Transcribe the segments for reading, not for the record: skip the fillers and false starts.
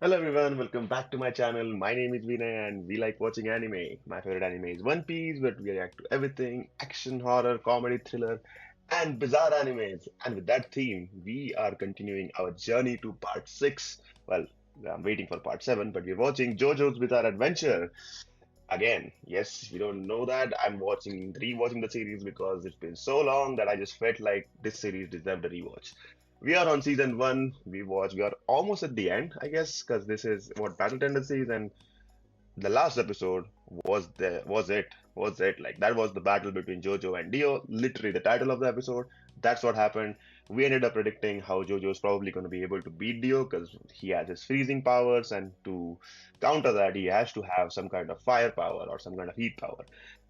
Hello everyone, welcome back to my channel. My name is Vinay and we like watching anime. My favorite anime is One Piece, but we react to everything, action, horror, comedy, thriller, and bizarre animes. And with that theme, we are continuing our journey to part 6. Well, I'm waiting for part 7, but we're watching JoJo's Bizarre Adventure. Again, yes, if you don't know that, I'm rewatching the series because it's been so long that I just felt like this series deserved a rewatch. We are on season one. We are almost at the end, I guess, because this is what Battle Tendencies, and the last episode was it like that was the battle between Jojo and Dio, literally the title of the episode. That's what happened. We ended up predicting how Jojo is probably going to be able to beat Dio because he has his freezing powers, and to counter that he has to have some kind of fire power or some kind of heat power.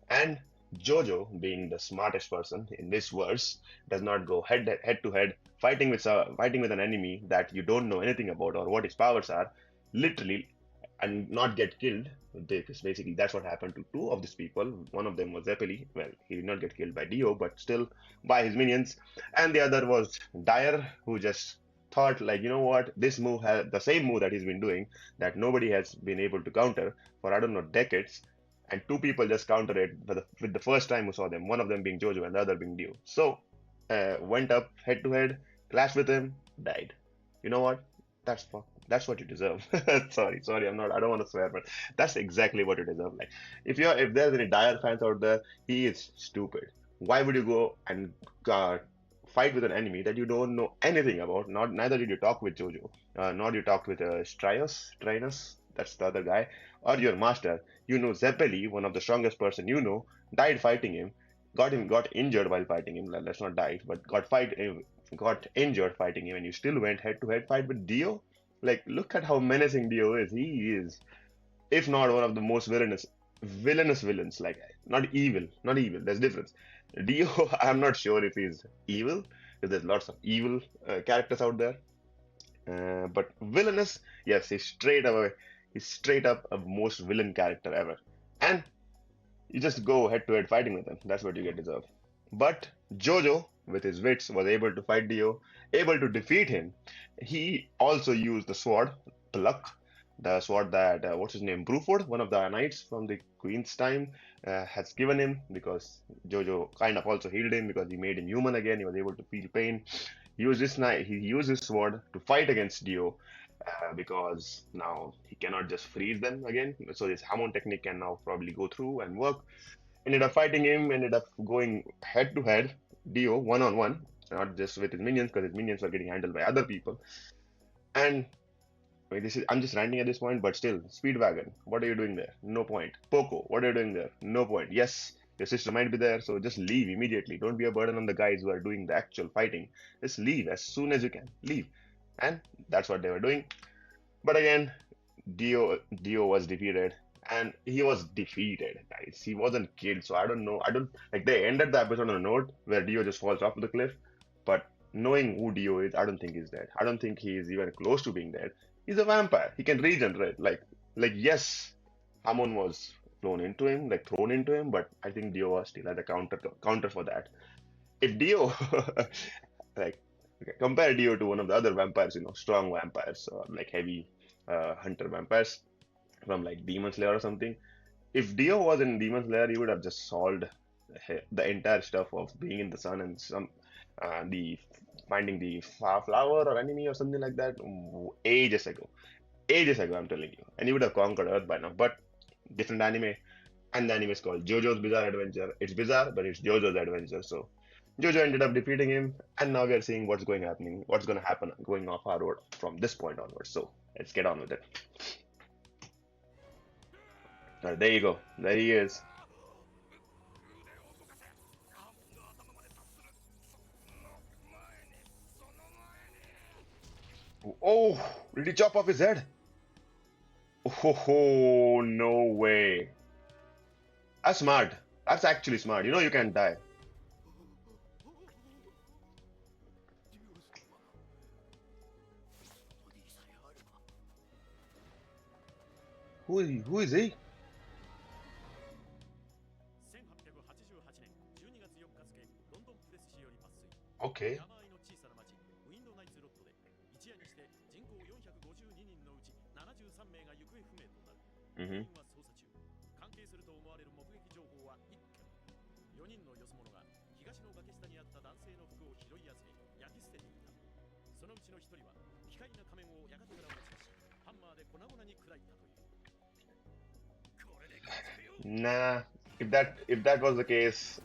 And Jojo, being the smartest person in this verse, does not go head to head fighting with an enemy that you don't know anything about or what his powers are, literally, and not get killed. Because basically that's what happened to two of these people. One of them was Zeppeli. Well, he did not get killed by Dio, but still by his minions. And the other was Dyer, who just thought like, you know what, this move has the same move that he's been doing that nobody has been able to counter for I don't know decades. And two people just countered it with the first time who saw them, one of them being Jojo and the other being Dio. So went up head to head, clashed with him, died. You know what? That's what you deserve. Sorry, I don't want to swear, but that's exactly what you deserve. Like, if there's any dire fans out there, he is stupid. Why would you go and fight with an enemy that you don't know anything about? Not neither did you talk with Jojo, nor you talked with Trius, that's the other guy, or your master. You know Zeppeli, one of the strongest person you know, died fighting him, got injured while fighting him. Let's not die, but got injured fighting him, and you still went head to head fight with Dio. Like, look at how menacing Dio is. He is, if not one of the most villainous villains. Like, not evil. There's difference. Dio, I'm not sure if he's evil, because there's lots of evil characters out there. But villainous, yes, he's straight up a most villain character ever. And you just go head to head fighting with him. That's what you get deserved. But Jojo, with his wits, was able to fight Dio, able to defeat him. He also used the sword, Pluck, the sword that, what's his name, Bruford, one of the knights from the Queen's time, has given him because Jojo kind of also healed him because he made him human again. He was able to feel pain. He used his sword to fight against Dio because now he cannot just freeze them again. So his Hamon technique can now probably go through and work. Ended up fighting him, ended up going head to head, Dio, one on one, not just with his minions, because his minions were getting handled by other people. And I mean, I'm just ranting at this point, but still, Speedwagon, what are you doing there? No point. Poco, what are you doing there? No point. Yes, your sister might be there, so just leave immediately. Don't be a burden on the guys who are doing the actual fighting. Just leave as soon as you can. Leave. And that's what they were doing. But again, Dio was defeated, and he was defeated, guys. He wasn't killed, so I don't know. I don't like they ended the episode on a note where Dio just falls off the cliff. But knowing who Dio is, I don't think he's dead. I don't think he is even close to being dead. He's a vampire. He can regenerate. Like yes, Hamon was thrown into him, but I think Dio was still at a counter for that. If Dio like okay, compare Dio to one of the other vampires, strong vampires or like heavy hunter vampires from like Demon Slayer or something. If Dio was in Demon Slayer, he would have just solved the entire stuff of being in the sun and the finding the flower or enemy or something like that ages ago. Ages ago, I'm telling you. And he would have conquered Earth by now. But different anime, and the anime is called JoJo's Bizarre Adventure. It's bizarre, but it's JoJo's Adventure. So Jojo ended up defeating him, and now we are seeing what's going to happen going off our road from this point onwards. So let's get on with it. There you go. There he is. Oh, did he chop off his head? Oh, no way. That's smart. That's actually smart. You know you can die. Who is he? Who is he? 1888年12月4日付ロンドンプレス紙より抜粋 Okay. 山あいの小さな町ウィンドナイツロッドで一夜にして人口452人のうち7 3名が行方不明となる。 Mm-hmm. 原因は捜査中。関係すると思われる目撃情報は1件。4人のよそ者が東の崖下にあった男性の服を拾い集め焼き捨てていた。そのうちの1人は機械な仮面を館から持ち出し、ハンマーで粉々に砕いたという。これで勝ちよ。 Nah, if that was the case,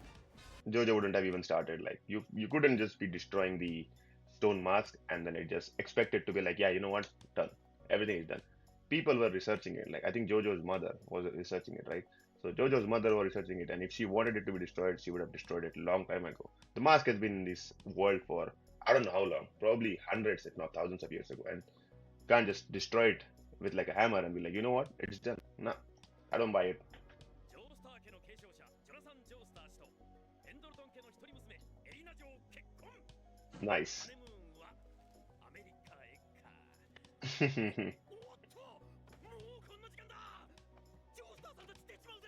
JoJo wouldn't have even started. Like you couldn't just be destroying the stone mask and then it just expect it to be like, yeah, you know what, done. Everything is done. People were researching it. Like I think JoJo's mother was researching it, right? So JoJo's mother was researching it, and if she wanted it to be destroyed, she would have destroyed it a long time ago. The mask has been in this world for I don't know how long, probably hundreds, if not thousands of years ago, and can't just destroy it with like a hammer and be like, you know what, it's done. Nah, I don't buy it. ジョースター家の継承者ジョナサン・ジョースター氏とペンドルトン家の一人娘エリナ女王結婚。 Nice. ハネムーンはアメリカへか。 おっと、もうこんな時間だ。ジョースターさんたち出ちまうぜ。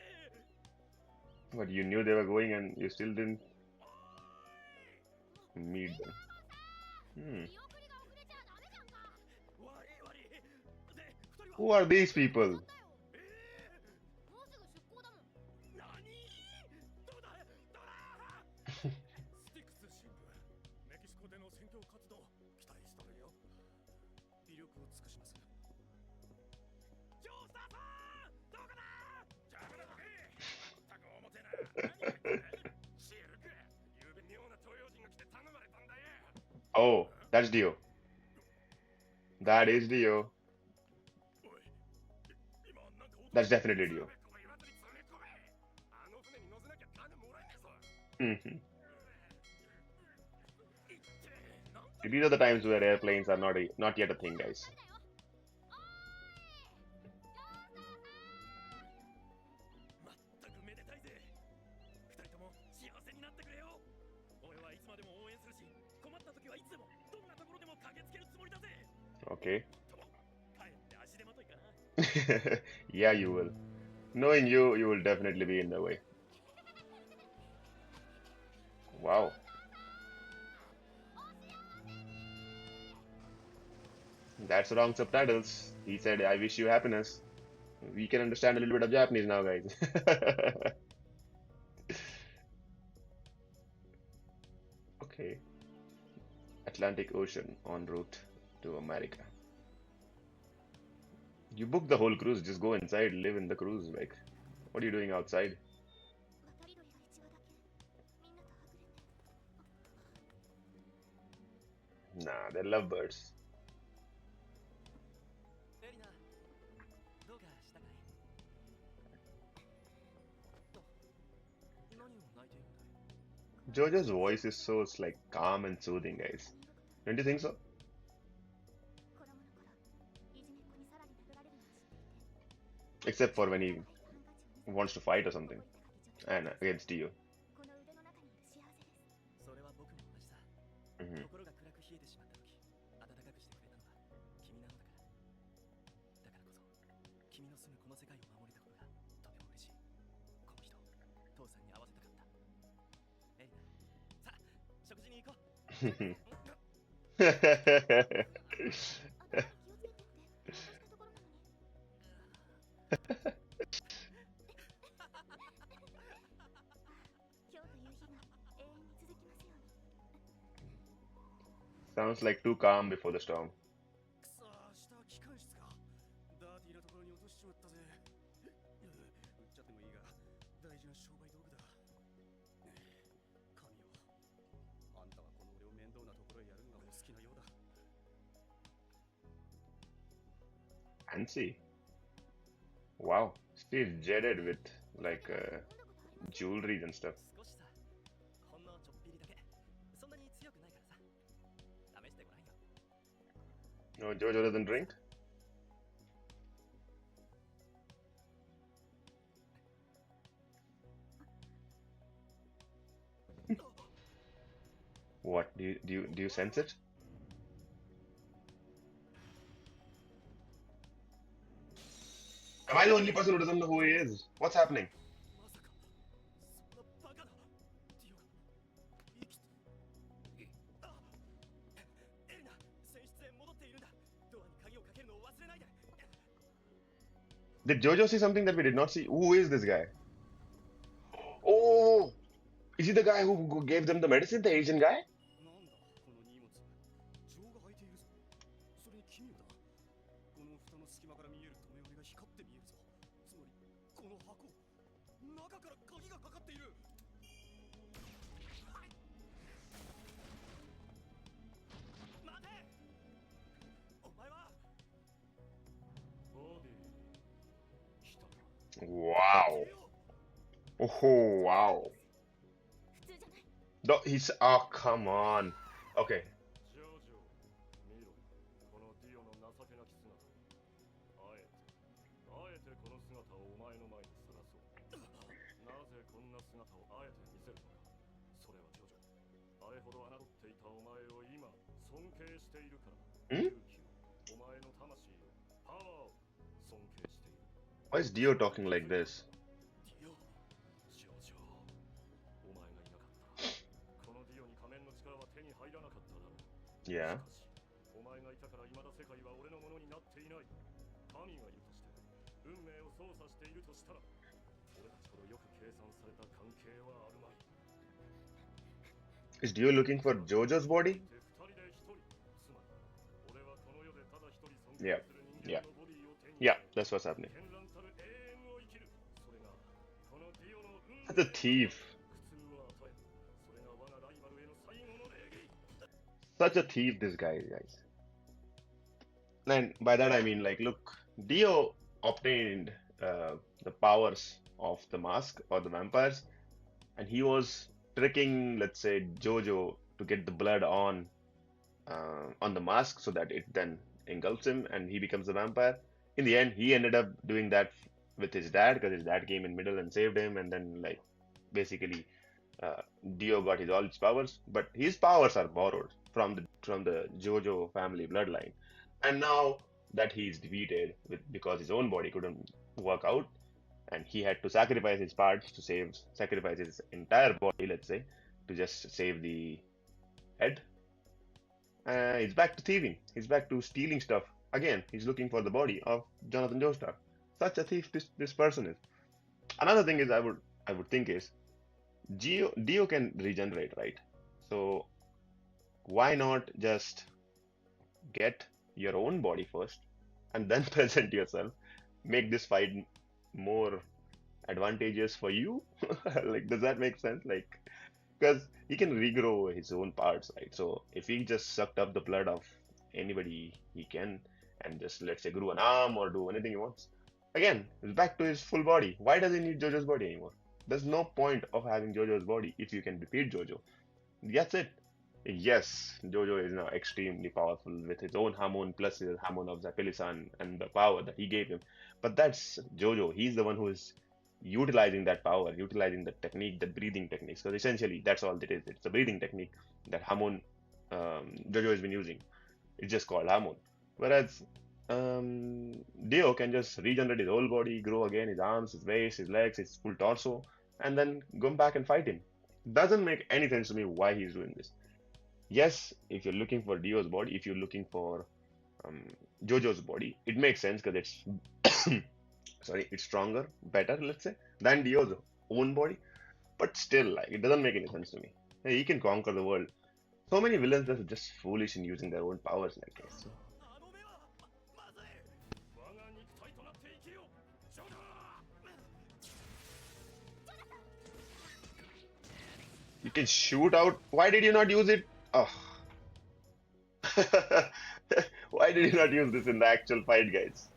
But you knew they were going and you still didn't meet them. Hmm. 悪い悪い。で、二人は Who are these people? もうすぐ出航だもん。何？どうだ？どうだ？スティックス新聞。メキシコでの選挙活動期待しとるよ。微力を尽くします。ジョースターさん、どこだ？ジャブだボケ。全く表な。何言ってる？シルク。ゆうべ妙な東洋人が来て頼まれたんだよ。 Oh, that's Dio. That is Dio. おい、今なんか That's definitely Dio. あの船に乗せなきゃ金もらえねえぞ。 Mhm. いってなんだ。 These are the times where airplanes are not yet a thing, guys. まったくめでたいぜ。二人とも幸せになってくれよ。俺はいつまでも応援するし、困った時はいつでもどんなところでも駆けつけるつもりだぜ。 Okay. とも帰って足手まといかな。 Yeah, you will. Knowing you, you will definitely be in the way. Wow. That's wrong subtitles. He said, I wish you happiness. We can understand a little bit of Japanese now, guys. Okay. Atlantic Ocean en route to America. You book the whole cruise, just go inside, live in the cruise. Like, what are you doing outside? 渡り鳥が一羽だけみんなとはぐれて Nah, they're lovebirds. エリナ、どうかしたかい？何を泣いているんだい？ JoJo's voice is so it's like calm and soothing, guys. Don't you think so? 子供の頃いじめっ子にさらに殴られるのを知っていて Except for when he ハンカチを見せ wants to fight or something. And against Dio. この腕の中にいる幸せです それは僕も同じさ。 Mhm. 心が暗く冷えてしまった時、暖かくしてくれたのは君なのだから。だからこそ、君の住むこの世界を守れたことがとても嬉しい。この人、父さんに会わせたかった。エリナ、さあ、食事に行こう。頭に気をつけてって渡したところなのに 今日という日が永遠に続きますように Sounds like too calm before the storm. くそー、下は機関室か。ダーティーなところに落としちまったぜ。売っちゃってもいいが、大事な商売道具だ。神よ、あんたはこの俺を面倒なところへやるのがお好きなようだ。 Fancy. Wow. She's jaded with like 飲んだことあります jewelry and stuff. 少しさ、ほんのちょっぴりだけ。そんなに強くないからさ。試してごらんよ。 No, JoJo doesn't drink? What? Do you sense it? Am I the only person who doesn't know who he is? What's happening? まさか、そんなバカな。ディオが生きて。あ、エリナ、船室へ戻っているんだ。ドアに鍵をかけるのを忘れないで。Did Jojo see something that we did not see? Who is this guy? Oh, is he the guy who gave them the medicine, the Asian guy? なんだこの荷物情が入っているぞそれに奇妙だこの蓋の隙間から見える留め金が光って見えるぞつまりこの箱中から鍵がかかっている待てお前はボディ来た Wow. Oh, wow. 普通じゃない No, he's. Oh, come on. Okay. ジョジョ見ろこのディオの情けなき姿をあえてこの姿をお前の前にさらそうなぜこんな姿をあえて見せるのかそれはジョジョあれほど侮っていたお前を今尊敬しているからん勇気をお前の魂をパワーを尊敬している Why is Dio talking like this? ディオジョジョお前がいなかったらこのディオに仮面の力は手に入らなかっただろう Yeah. しかしお前がいたから未だ世界は俺のものになっていない神がいるとして運命を操作しているとしたら俺たちほどよく計算された関係はあるまい Is Dio looking for JoJo's body? で二人で一人つまり俺はこの世でただ一人尊 Yeah. 敬する人 Yeah. 間のボディを手に Yeah, that's what's happening. 絢爛たる永遠を生きるそれがこのディオの運命 That's a thief. 苦痛を与えそれが我がライバルへの最後の礼儀 Such a thief, this guy, guys. And by that I mean, like, look, Dio obtained the powers of the mask or the vampires, and he was tricking, let's say, Jojo to get the blood on the mask so that it then engulfs him and he becomes a vampire. In the end, he ended up doing that with his dad because his dad came in middle and saved him, and then like basically Dio got his all his powers, but his powers are borrowed from the JoJo family bloodline. And now that he's defeated because his own body couldn't work out, and he had to sacrifice his parts to sacrifice his entire body, let's say, to just save the head. He's back to thieving. He's back to stealing stuff. Again, he's looking for the body of Jonathan Joestar. Such a thief this person is. Another thing is I would think is Dio can regenerate, right? So why not just get your own body first and then present yourself? Make this fight more advantageous for you? Like, does that make sense? Like, because he can regrow his own parts, right? So if he just sucked up the blood of anybody he can and just, let's say, grew an arm or do anything he wants, again, he's back to his full body. Why does he need JoJo's body anymore? There's no point of having JoJo's body if you can defeat JoJo. That's it. Yes, JoJo is now extremely powerful with his own Hamon plus his Hamon of Zapilisan and the power that he gave him. But that's JoJo. He's the one who is utilizing that power, utilizing the technique, the breathing techniques. Because essentially, that's all it is. It's a breathing technique that Hamon, JoJo has been using. It's just called Hamon. Whereas Dio can just regenerate his whole body, grow again his arms, his waist, his legs, his full torso, and then go back and fight him. Doesn't make any sense to me why he's doing this. Yes, if you're looking for Dio's body, if you're looking for um, JoJo's body, it makes sense because it's sorry, it's stronger, better, let's say, than Dio's own body. But still, like, it doesn't make any sense to me. Hey, he can conquer the world. So many villains are just foolish in using their own powers like this. あの目はまずい我が肉体となって生きよジョジョ You can shoot out. Why did you not use it? Oh. Why did you not use this in the actual fight, guys?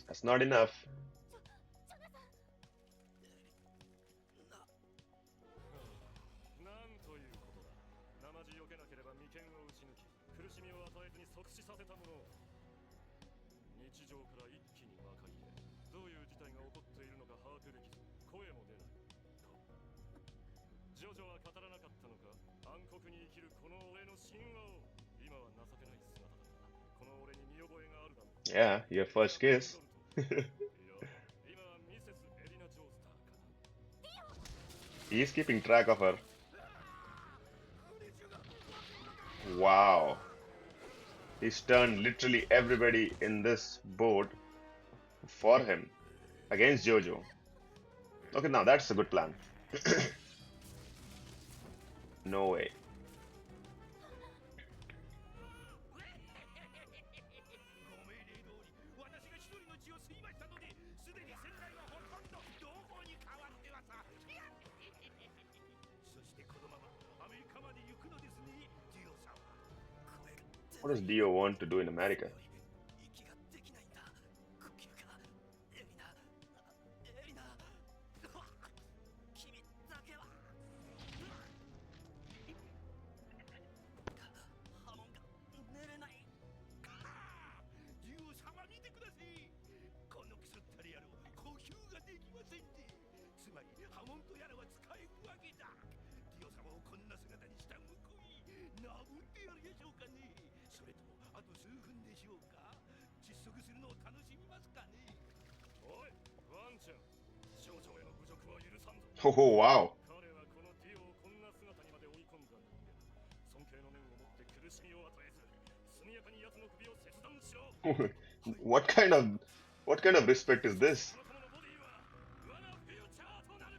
That's not enough. なんということだ生地よけなければ眉間を打ち抜き苦しみを与えずに即死させたもの日常から一気に魔界へどういう事態が起こっているのか把握できず声も出ないとジョジョは語らなかったのか暗黒に生きるこの俺の神話を今は情けない姿だがこの俺に見覚えがあるだろう Yeah, your first kiss. いや今はミセスエリナ・ジョースターかな He's keeping track of her. Wow. He's turned literally everybody in this board for him against JoJo. Okay, now that's a good plan. No way. ご命令通り私が一人の血を吸いましたのですでに世界はほとんど同胞に変わってますそしてこのままアメリカまで行くのですねディオさんは What does Dio want to do in America? 息ができないんだ。呼吸が。エリナ。エリナ。君だけは。波紋が寝れない。ディオ様見てくださいこのくすったれ野郎呼吸ができませんねつまり波紋とやらは使えるわけだディオ様をこんな姿にした向こうに殴ってやるでしょうかねそれともあと数分でしょうか窒息するのを楽しみますかねおいワンちゃん少女への侮辱は許さんぞ Oh, wow. 彼はこのディオをこんな姿にまで追い込んだ人間尊敬の念を持って苦しみを与えず速やかに奴の首を切断しろ What kind of respect is this? この友のボディは我がフューチャーとなる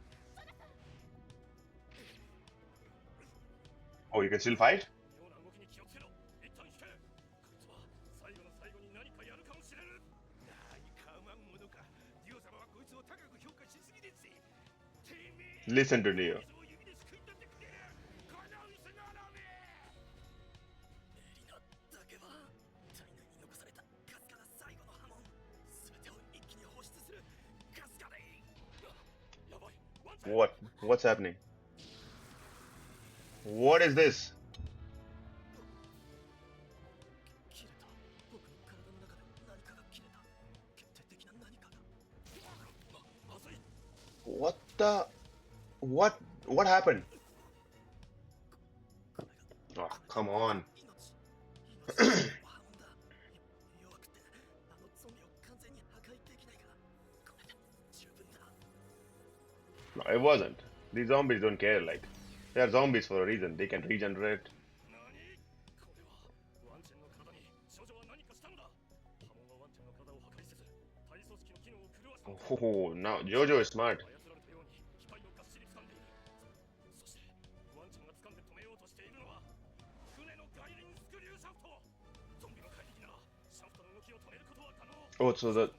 Oh, you can still fight? 妙な動きに気をつけろ一旦引けこいつは最後の最後に何かやるかもしれぬ何かうまんものかディオ様はこいつを高く評価しすぎですてめえ Listen to Dio. 水を指ですくい取ってくれこの薄のろめエリナだけは体内に残されたかすかな最後の波紋全てを一気に放出するかすかでいいやばいワンちゃん What's happening? What is this? 切れた僕の体の中で何かが切れた決定的な何かがまずい What the? What happened? これが Oh, come on. 命の波紋だ弱くてあのゾンビを完全に破壊できないからこれで十分だ No, it wasn't. These zombies don't care. Like, they are zombies for a reason. They can regenerate. 何これはワンちゃんの体に少女は何かしたのだ波紋はワンちゃんの体を破壊せず体組織の機能を狂わした Oh, now JoJo is smart. 操られたように機械をがっしり掴んでいるそしてワンちゃんが掴んで止めようとしているのは船の外輪スクリューシャフトゾンビの怪力ならシャフトの動きを止めることは可能 Oh, so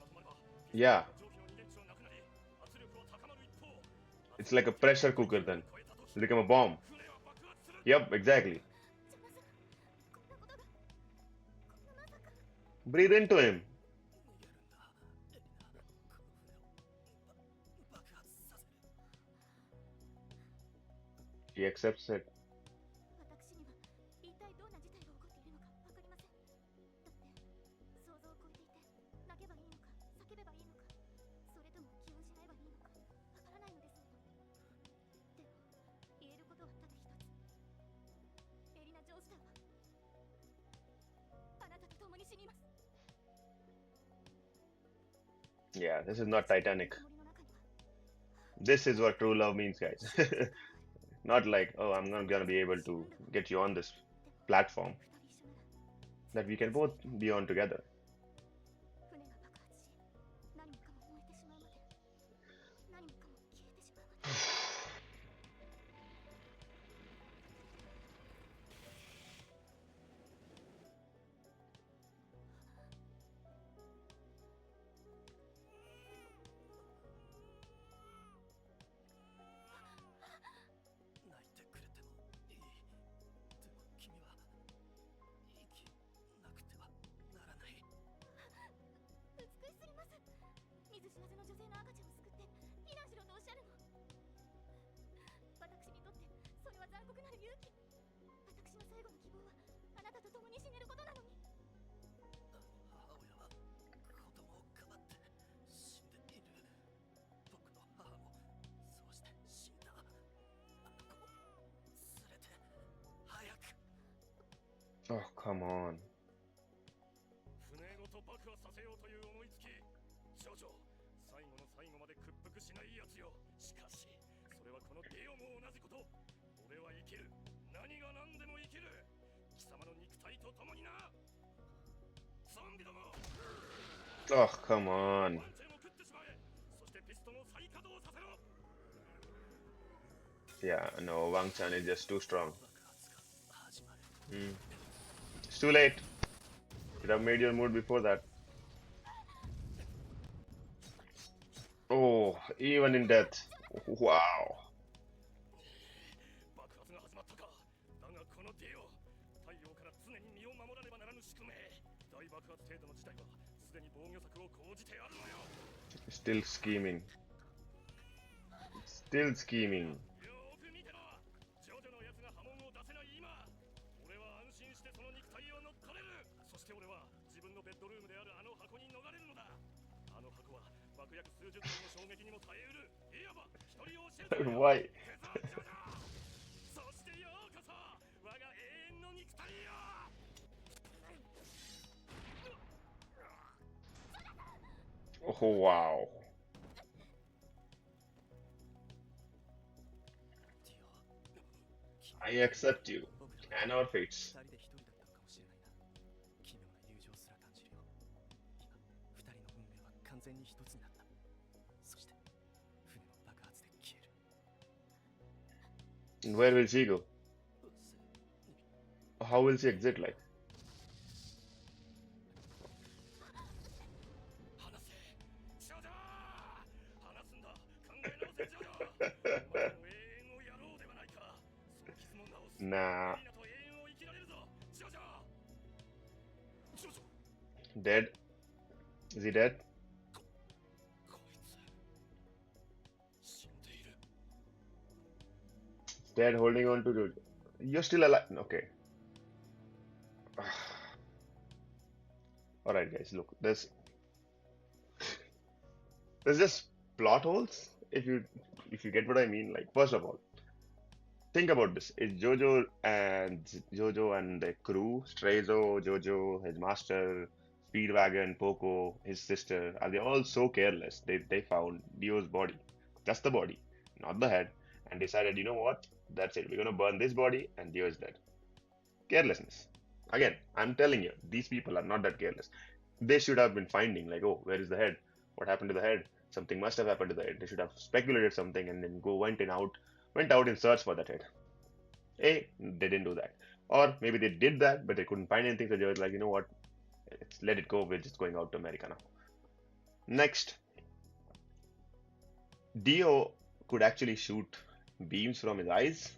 yeah, 蒸気の逃げ口はなくなり圧力は高まる一方 it's like a pressure cooker then. 超えたと It's become a bomb. 船は爆発する Yep, exactly. こんなことがこんなまさか Breathe into him. 逃げるんだエリナこの船を爆発させる He accepts it. 私には一体どんな事態が起こっているのか分かりませんだって想像を超えていて泣けばいいのか叫べばいいのかそれとも気を失えばいいのか分からないのですものでも言えることはただ一つエリナ・ジョースターはあなたと共に死にます Yeah, this is not Titanic. 森の中には This is what true love means, guys. Not like, oh, I'm not gonna be able to get you on this platform. 二人一緒なら That we can both be on together. 船が爆発し何もかも燃えてしまうまで何もかも消えてしまうまで 泣いてくれてもいいでも君は生きなくてはならない美しすぎます見ず知らずの女性の赤ちゃんを救って避難しろとおっしゃるの私にとってそれは残酷なる勇気私の最後の希望はあなたと共に死ねることなのに母親は子供をかばって死んでいる僕の母もそうして死んだあの子を連れて早く Oh, come on. 船ごと爆破させようという思いつき少女最後の最後まで屈服しないやつよしかしそれはこのディオも同じこと俺は生きる何が何でも生きる貴様の肉体と共にな。ゾンビども、 Oh, come on. ワンチェンを食ってしまえ。そしてピストンを再稼働させろ。 Yeah, no, Wang-chan is just too strong. 爆発が始まる。 Hmm. It's too late. Should have made your move before that. Oh, even in death. Wow. 爆発が始まったか。だがこのディオ、太陽から常に身を守らねばならぬ宿命。大爆発程度の事態はすでに防御策を講じてあるのよ。 Still scheming. Still scheming. よーく見てろ。ジョジョのやつが波紋を出せない今、俺は安心してその肉体を乗っ取れる。そして俺は自分のベッドルームであるあの箱に逃れるのだ。あの箱は爆薬数十トンの衝撃にも耐えうる、いわば一人を教えてるよ。 Why? そしてようこそ我が永遠の肉体よ。 Oh, wow. ディオ、 I accept you 僕ら and our fates. 二人で一人だったのかもしれないな。奇妙な友情すら感じるよ。今、二人の運命は完全に一つになった。そして、船の爆発で消える。 And where will she go? How will she exit like? 話せ、ジョジョ。話すんだ。考え直せ、ジョジョ。お前の永遠をやろうではないか。その傷も直す。 Nah. みんなと永遠を生きられるぞ、ジョジョ。ジョジョ、 Dead? Is he dead? こいつ死んでいる。 Dead holding on to Jojo. You're still alive. Okay. Alright guys, look, there's just plot holes if you get what I mean. Like, first of all, think about this. Is Jojo and the crew, Straizo, Jojo, his master, Speedwagon, Poco, his sister, are they all so careless? They found Dio's body. Just the body, not the head, and decided, you know what? That's it. We're gonna burn this body and Dio is dead. Carelessness. Again, I'm telling you, these people are not that careless. They should have been finding, like, oh, where is the head? What happened to the head? Something must have happened to the head. They should have speculated something and then went out in search for that head. They didn't do that. Or maybe they did that, but they couldn't find anything, so they were like, you know what? Let's let it go. We're just going out to America now. Next, Dio could actually shoot beams from his eyes.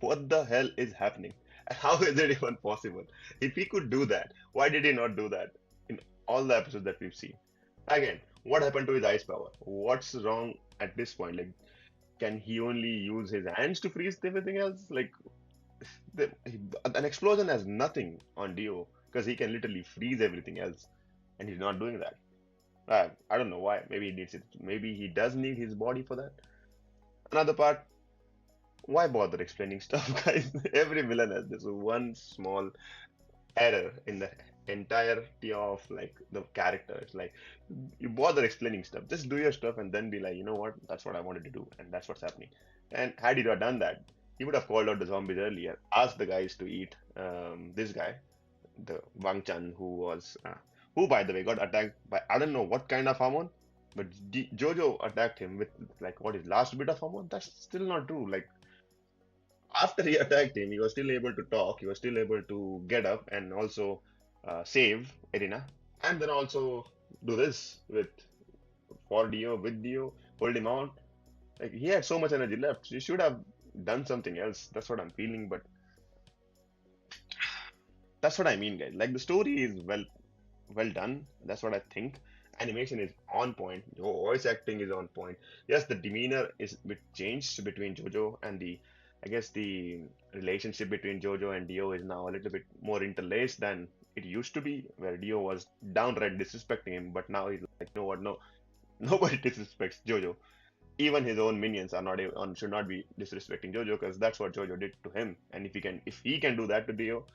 What the hell is happening? How is it even possible? If he could do that, why did he not do that in all the episodes that we've seen? Again, what happened to his ice power? What's wrong at this point? Like, can he only use his hands to freeze everything else? Like, an explosion has nothing on Dio because he can literally freeze everything else, and he's not doing that. I don't know why. Maybe he needs it. Maybe he does need his body for that. Another part, why bother explaining stuff, guys? Every villain has this one small error in the entirety of like the character. It's like you bother explaining stuff. Just do your stuff and then be like, you know what? That's what I wanted to do, and that's what's happening. And had he not done that, he would have called out the zombies earlier, asked the guys to eat this guy, the Wang Chan, who by the way got attacked by I don't know what kind of hormone, but Jojo attacked him with like what his last bit of hormone. That's still not true. Like after he attacked him, he was still able to talk. He was still able to get up and also save Irina, and then also do this with Dio, hold him out. Like he had so much energy left. He should have done something else. That's what I'm feeling, but that's what I mean, guys. Like the story is well done. That's what I think. Animation is on point. Your voice acting is on point. Yes, the demeanor is a bit changed between Jojo and I guess the relationship between Jojo and Dio is now a little bit more interlaced than it used to be, where Dio was downright disrespecting him, but now he's like, you know what? No, nobody disrespects Jojo. Even his own minions are not should not be disrespecting Jojo because that's what Jojo did to him. And if he can do that to Dio,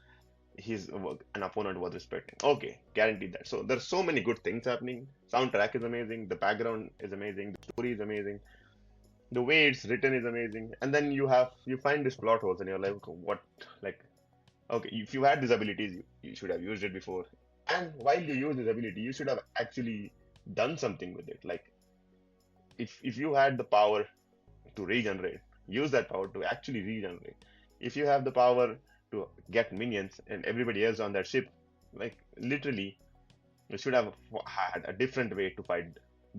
he's an opponent worth respecting. Okay, guaranteed that. So there's so many good things happening. Soundtrack is amazing. The background is amazing. The story is amazing. The way it's written is amazing. And then you find these plot holes, and you're like, what? Like, Okay, if you had these abilities, you should have used it before. And while you use this ability, you should have actually done something with it. Like if you had the power to regenerate, use that power to actually regenerate. If you have the power to get minions and everybody else on that ship, like literally, you should have had a different way to fight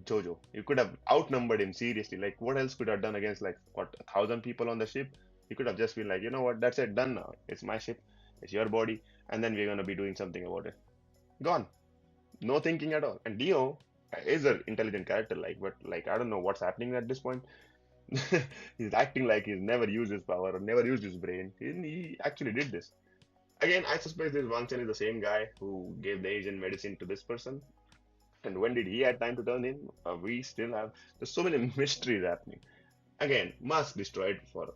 Jojo. You could have outnumbered him seriously. Like, what else could have done against like what 1,000 people on the ship? You could have just been like, you know what, that's it, done now. It's my ship, it's your body, and then we're gonna be doing something about it. Gone. No thinking at all. And Dio is an intelligent character, like, but like I don't know what's happening at this point. He's acting like he's never used his power or never used his brain. He actually did this. Again, I suspect this Wang Chen is the same guy who gave the Asian medicine to this person. And when did he have time to turn in? We still have. There's so many mysteries happening. Again, mask destroyed for.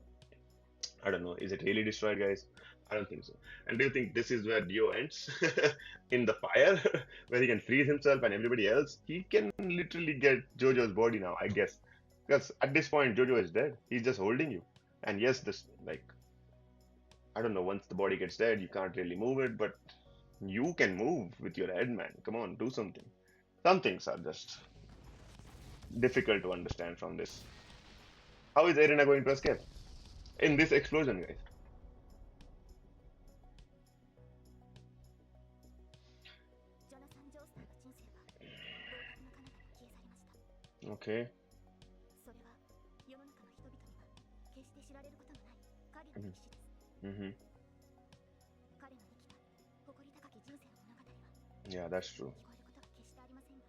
I don't know. Is it really destroyed, guys? I don't think so. And do you think this is where Dio ends? In the fire, where he can freeze himself and everybody else? He can literally get JoJo's body now, I guess. Because at this point, JoJo is dead. He's just holding you. And yes, this, like, I don't know, once the body gets dead, you can't really move it, but you can move with your head, man. Come on, do something. Some things are just difficult to understand from this. How is Erina going to escape? In this explosion, guys. ジョナサン・ジョースターの人生は同格の彼方に消え去りました。 Okay. それは世の中の人々には決して知られることのない影の Mhm. 歴史です。 Mm-hmm. 彼の生きた誇り高き人生の物語は Yeah, that's true. 聞こえることは決してありませんが、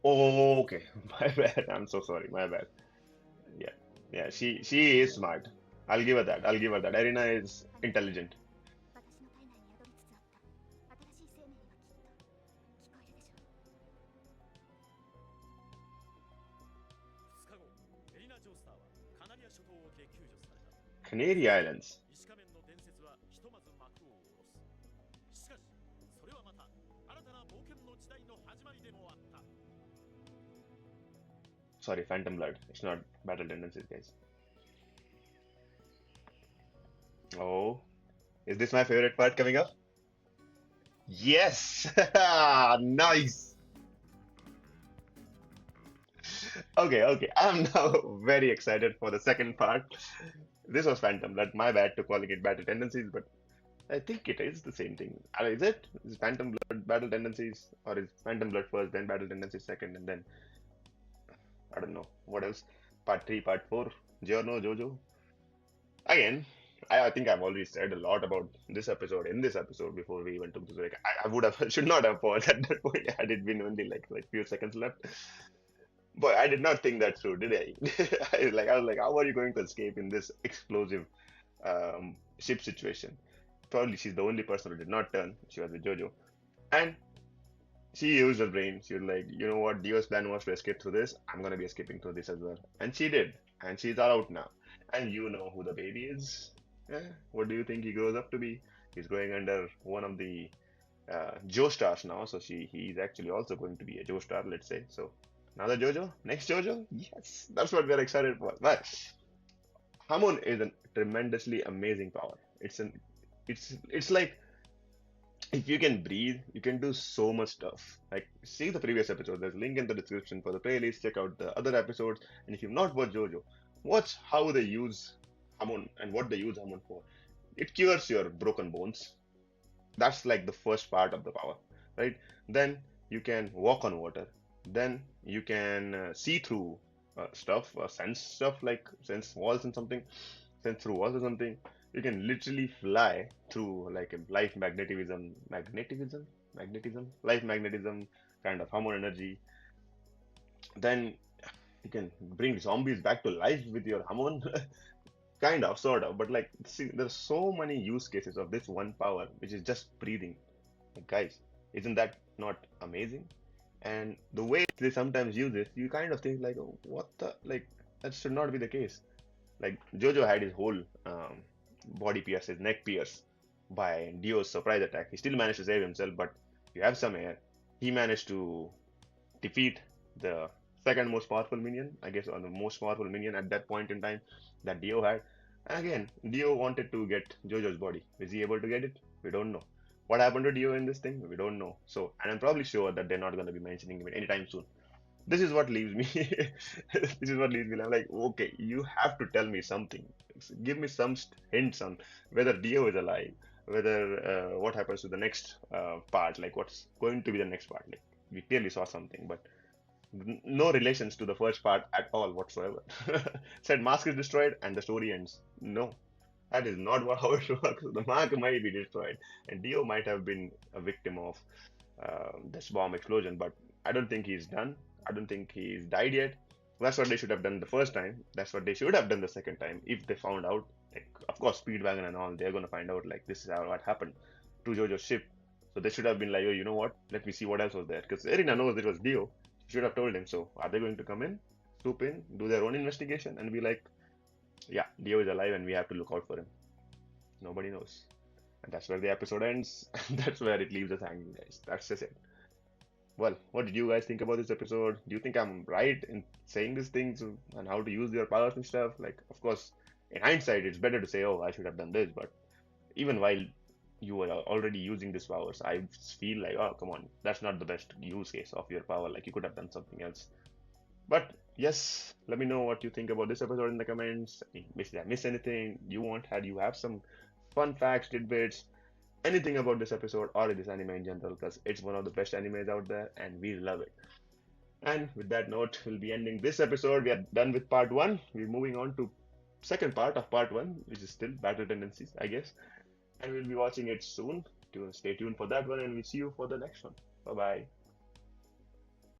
Oh, okay. My bad. I'm so sorry. My bad. Yeah. Yeah, she is smart. I'll give her that. I'll give her that. Erina is intelligent. 私の体内に宿りつつあった新しい生命にはきっと聞こえるでしょう。 2日後、エリナ・ジョースターはカナリア諸島沖へ救助された。 Canary Islands. 石仮面の伝説はひとまず幕を下ろす。しかし、それはまた新たな冒険の時代の始まりでもあった。 Sorry, Phantom Blood. It's not Battle Tendencies, guys. Oh, is this my favorite part coming up? Yes! Nice! Okay, okay. I'm now very excited for the second part. This was Phantom Blood. My bad to calling it Battle Tendencies, but I think it is the same thing. Is it? Is Phantom Blood Battle Tendencies? Or is Phantom Blood first, then Battle Tendencies second, and then I don't know what else? Part 3, Part 4, Giorno, Jojo. Again, I think I've already said a lot about this episode in this episode before we even took this break. I would have should not have paused at that point had it been only like few seconds left. Boy, I did not think that through, did I? I was like, how are you going to escape in this explosive ship situation? Probably she's the only person who did not turn. She was with Jojo, and she used her brain. She was like, you know what? Dio's plan was to escape through this. I'm gonna be escaping through this as well, and she did, and she's out now. And you know who the baby is. Eh, what do you think he grows up to be? He's going under one of the Joestars now, so he's actually also going to be a Joestar, let's say. So another JoJo, next JoJo, yes, that's what we're excited for. But Hamon is a tremendously amazing power. It's like if you can breathe, you can do so much stuff. Like see the previous episode. There's a link in the description for the playlist. Check out the other episodes. And if you've not watched JoJo, watch how they use Hamon and what they use Hamon for. It cures your broken bones. That's like the first part of the power, right? Then you can walk on water. Then you can see through stuff, sense stuff like sense walls and something, sense through walls or something. You can literally fly through like a life life magnetism kind of hormone energy. Then you can bring zombies back to life with your hormone, kind of, sort of. But like, see, there's so many use cases of this one power, which is just breathing. Like, guys, isn't that not amazing? And the way they sometimes use it, you kind of think like, oh, what the like that should not be the case. Like Jojo had his whole body pierce, his neck pierce by Dio's surprise attack. He still managed to save himself, but you have some air. He managed to defeat the second most powerful minion, I guess, or the most powerful minion at that point in time that Dio had. Again, Dio wanted to get JoJo's body. Is he able to get it? We don't know. What happened to Dio in this thing? We don't know. So, and I'm probably sure that they're not going to be mentioning him anytime soon. This is what leaves me. This is what leaves me. I'm like, okay, you have to tell me something. Give me some hints on whether Dio is alive, whether what happens to the next part, like what's going to be the next part. Like we clearly saw something, but no relations to the first part at all whatsoever. Said mask is destroyed and the story ends. No, that is not how it works. The mark might be destroyed, and Dio might have been a victim of this bomb explosion, but I don't think he's done. I don't think he's died yet. That's what they should have done the first time. That's what they should have done the second time if they found out. Like, of course, Speedwagon and all, they're gonna find out like this is how what happened to JoJo's ship. So they should have been like, oh, you know what? Let me see what else was there. Because Erina knows it was Dio. She should have told him. So are they going to come in, swoop in, do their own investigation, and be like, yeah, Dio is alive and we have to look out for him. Nobody knows. And that's where the episode ends. That's where it leaves us hanging, guys. That's just it. Well, what did you guys think about this episode? Do you think I'm right in saying these things and how to use your powers and stuff? Like, of course, in hindsight, it's better to say, oh, I should have done this. But even while you were already using these powers, I feel like, oh, come on, that's not the best use case of your power. Like, you could have done something else. But yes, let me know what you think about this episode in the comments. Did I miss anything you want? Had you have some fun facts, tidbits, anything about this episode or this anime in general? Because it's one of the best animes out there and we love it. And with that note, we'll be ending this episode. We are done with part one. We're moving on to second part of part one, which is still Battle Tendencies, I guess. And we'll be watching it soon. Stay tuned for that one, and we'll see you for the next one. Bye bye.